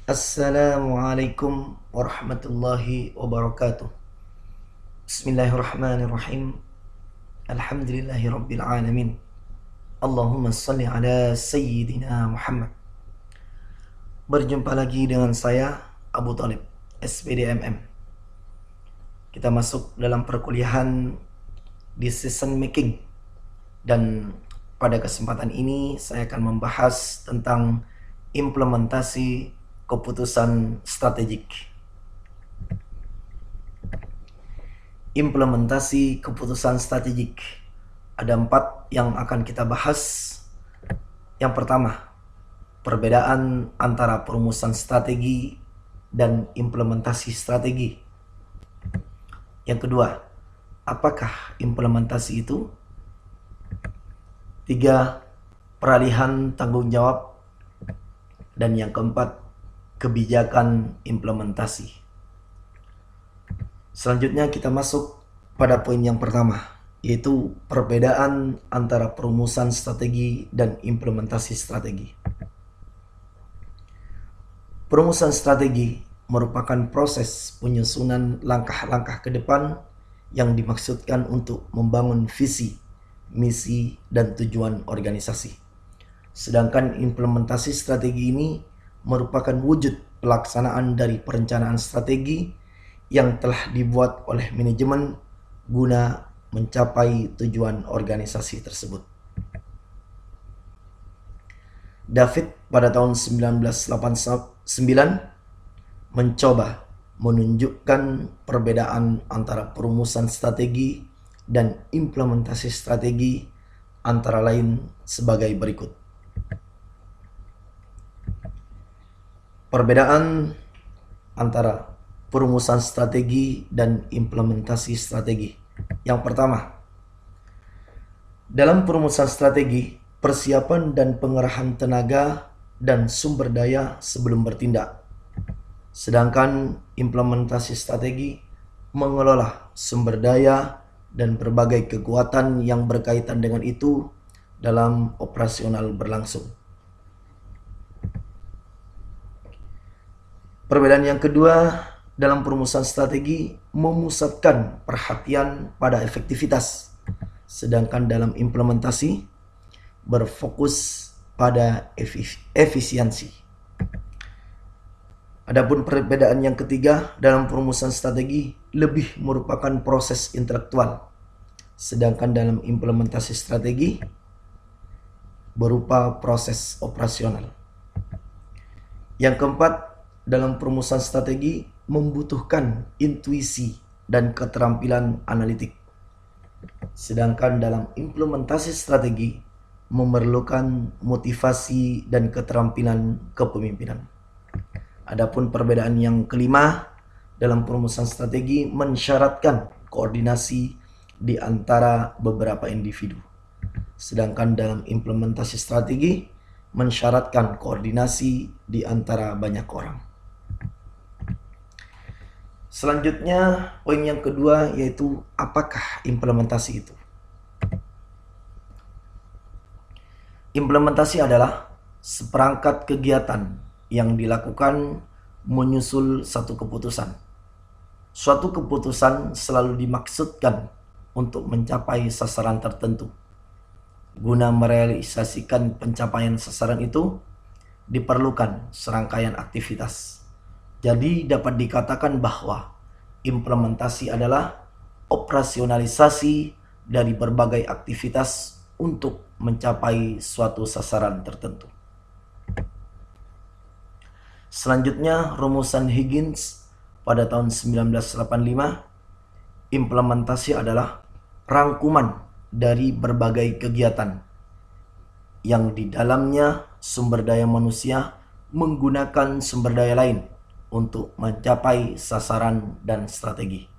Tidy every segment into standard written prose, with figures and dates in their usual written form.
Assalamualaikum warahmatullahi wabarakatuh. Bismillahirrahmanirrahim. Alhamdulillahi rabbil alamin. Allahumma salli ala Sayyidina Muhammad. Berjumpa lagi dengan saya, Abu Talib, SPDMM. Kita masuk dalam perkuliahan Decision Making. Dan pada kesempatan ini saya akan membahas tentang implementasi keputusan strategik. Implementasi keputusan strategik. Ada 4 yang akan kita bahas. Yang pertama, perbedaan antara perumusan strategi dan implementasi strategi. Yang kedua, apakah implementasi itu? 3, peralihan tanggung jawab. Dan yang keempat, kebijakan implementasi. Selanjutnya kita masuk pada poin yang pertama, yaitu perbedaan antara perumusan strategi dan implementasi strategi. Perumusan strategi merupakan proses penyusunan langkah-langkah ke depan yang dimaksudkan untuk membangun visi, misi, dan tujuan organisasi. Sedangkan implementasi strategi ini merupakan wujud pelaksanaan dari perencanaan strategi yang telah dibuat oleh manajemen guna mencapai tujuan organisasi tersebut. David pada tahun 1989 mencoba menunjukkan perbedaan antara perumusan strategi dan implementasi strategi, antara lain sebagai berikut. Perbedaan antara perumusan strategi dan implementasi strategi. Yang pertama, dalam perumusan strategi, persiapan dan pengerahan tenaga dan sumber daya sebelum bertindak. Sedangkan implementasi strategi mengelola sumber daya dan berbagai kekuatan yang berkaitan dengan itu dalam operasional berlangsung. Perbedaan yang kedua, dalam perumusan strategi memusatkan perhatian pada efektivitas, sedangkan dalam implementasi berfokus pada efisiensi. Adapun perbedaan yang ketiga, dalam perumusan strategi lebih merupakan proses intelektual, sedangkan dalam implementasi strategi berupa proses operasional. Yang keempat, dalam perumusan strategi membutuhkan intuisi dan keterampilan analitik. Sedangkan dalam implementasi strategi memerlukan motivasi dan keterampilan kepemimpinan. Adapun perbedaan yang kelima, dalam perumusan strategi mensyaratkan koordinasi di antara beberapa individu. Sedangkan dalam implementasi strategi mensyaratkan koordinasi di antara banyak orang. Selanjutnya, poin yang kedua yaitu apakah implementasi itu? Implementasi adalah seperangkat kegiatan yang dilakukan menyusul satu keputusan. Suatu keputusan selalu dimaksudkan untuk mencapai sasaran tertentu. Guna merealisasikan pencapaian sasaran itu, diperlukan serangkaian aktivitas. Jadi dapat dikatakan bahwa implementasi adalah operasionalisasi dari berbagai aktivitas untuk mencapai suatu sasaran tertentu. Selanjutnya, rumusan Higgins pada tahun 1985, implementasi adalah rangkuman dari berbagai kegiatan yang di dalamnya sumber daya manusia menggunakan sumber daya lain untuk mencapai sasaran dan strategi.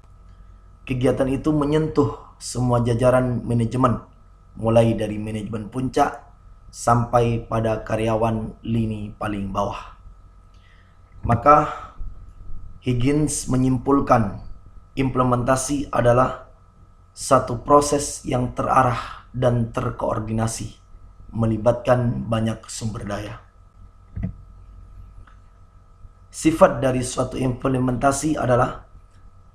Kegiatan itu menyentuh semua jajaran manajemen, mulai dari manajemen puncak sampai pada karyawan lini paling bawah. Maka Higgins menyimpulkan implementasi adalah satu proses yang terarah dan terkoordinasi, melibatkan banyak sumber daya. Sifat dari suatu implementasi adalah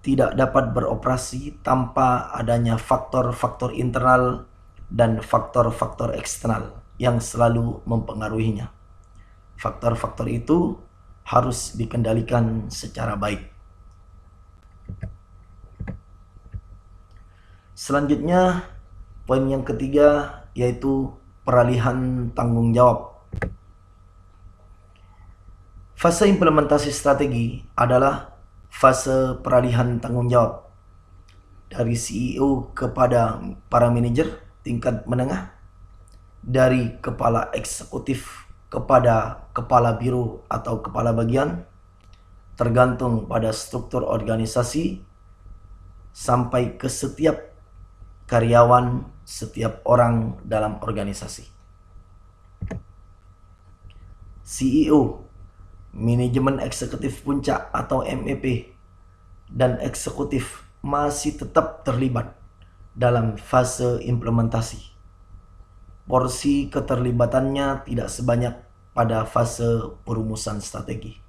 tidak dapat beroperasi tanpa adanya faktor-faktor internal dan faktor-faktor eksternal yang selalu mempengaruhinya. Faktor-faktor itu harus dikendalikan secara baik. Selanjutnya, poin yang ketiga yaitu peralihan tanggung jawab. Fase implementasi strategi adalah fase peralihan tanggung jawab dari CEO kepada para manajer tingkat menengah, dari kepala eksekutif kepada kepala biro atau kepala bagian, tergantung pada struktur organisasi, sampai ke setiap karyawan, setiap orang dalam organisasi. CEO, manajemen eksekutif puncak atau MEP, dan eksekutif masih tetap terlibat dalam fase implementasi. Porsi keterlibatannya tidak sebanyak pada fase perumusan strategi.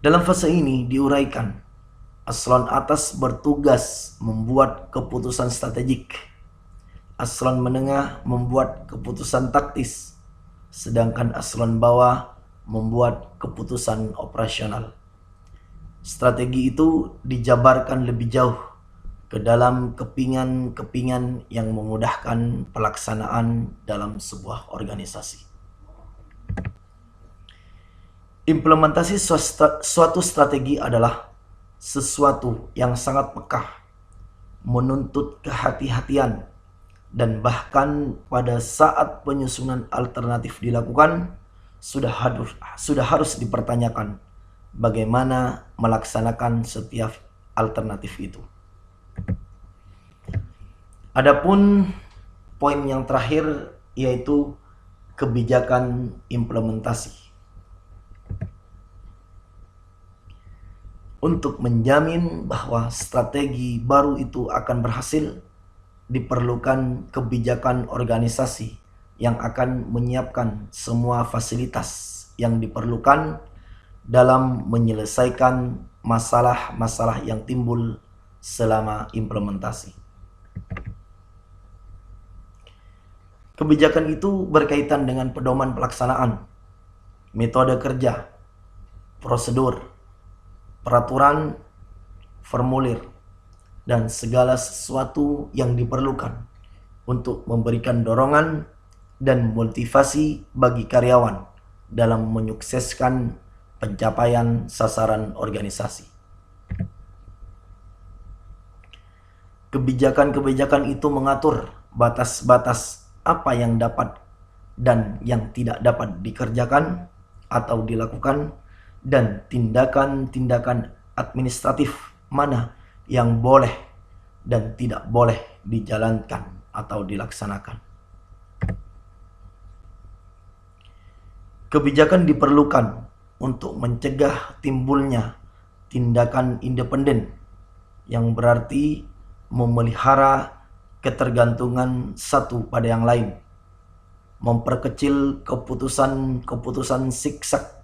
Dalam fase ini diuraikan, eselon atas bertugas membuat keputusan strategik, eselon menengah membuat keputusan taktis, sedangkan eselon bawah membuat keputusan operasional. Strategi itu dijabarkan lebih jauh ke dalam kepingan-kepingan yang memudahkan pelaksanaan dalam sebuah organisasi. Implementasi suatu strategi adalah sesuatu yang sangat pekah, menuntut kehati-hatian, dan bahkan pada saat penyusunan alternatif dilakukan, sudah harus dipertanyakan bagaimana melaksanakan setiap alternatif itu. Adapun poin yang terakhir yaitu kebijakan implementasi. Untuk menjamin bahwa strategi baru itu akan berhasil, diperlukan kebijakan organisasi yang akan menyiapkan semua fasilitas yang diperlukan dalam menyelesaikan masalah-masalah yang timbul selama implementasi. Kebijakan itu berkaitan dengan pedoman pelaksanaan, metode kerja, prosedur, peraturan, formulir, dan segala sesuatu yang diperlukan untuk memberikan dorongan dan motivasi bagi karyawan dalam menyukseskan pencapaian sasaran organisasi. Kebijakan-kebijakan itu mengatur batas-batas apa yang dapat dan yang tidak dapat dikerjakan atau dilakukan, dan tindakan-tindakan administratif mana yang boleh dan tidak boleh dijalankan atau dilaksanakan. Kebijakan diperlukan untuk mencegah timbulnya tindakan independen yang berarti memelihara ketergantungan satu pada yang lain, memperkecil keputusan-keputusan siksak,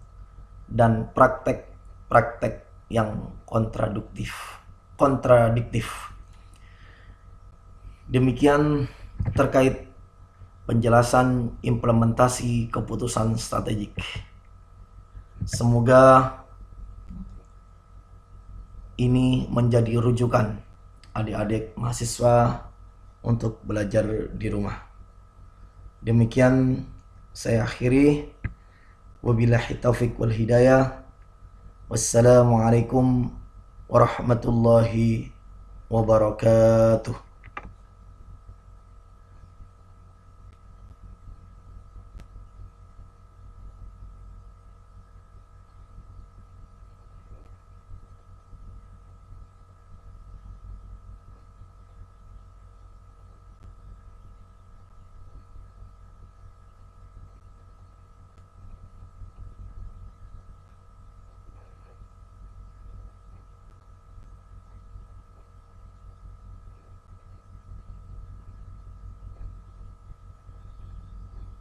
dan praktek-praktek yang kontradiktif. Demikian terkait penjelasan implementasi keputusan strategik. Semoga ini menjadi rujukan adik-adik mahasiswa untuk belajar di rumah. Demikian saya akhiri. Wabillahi taufiq wal hidayah. Wassalamualaikum warahmatullahi wabarakatuh.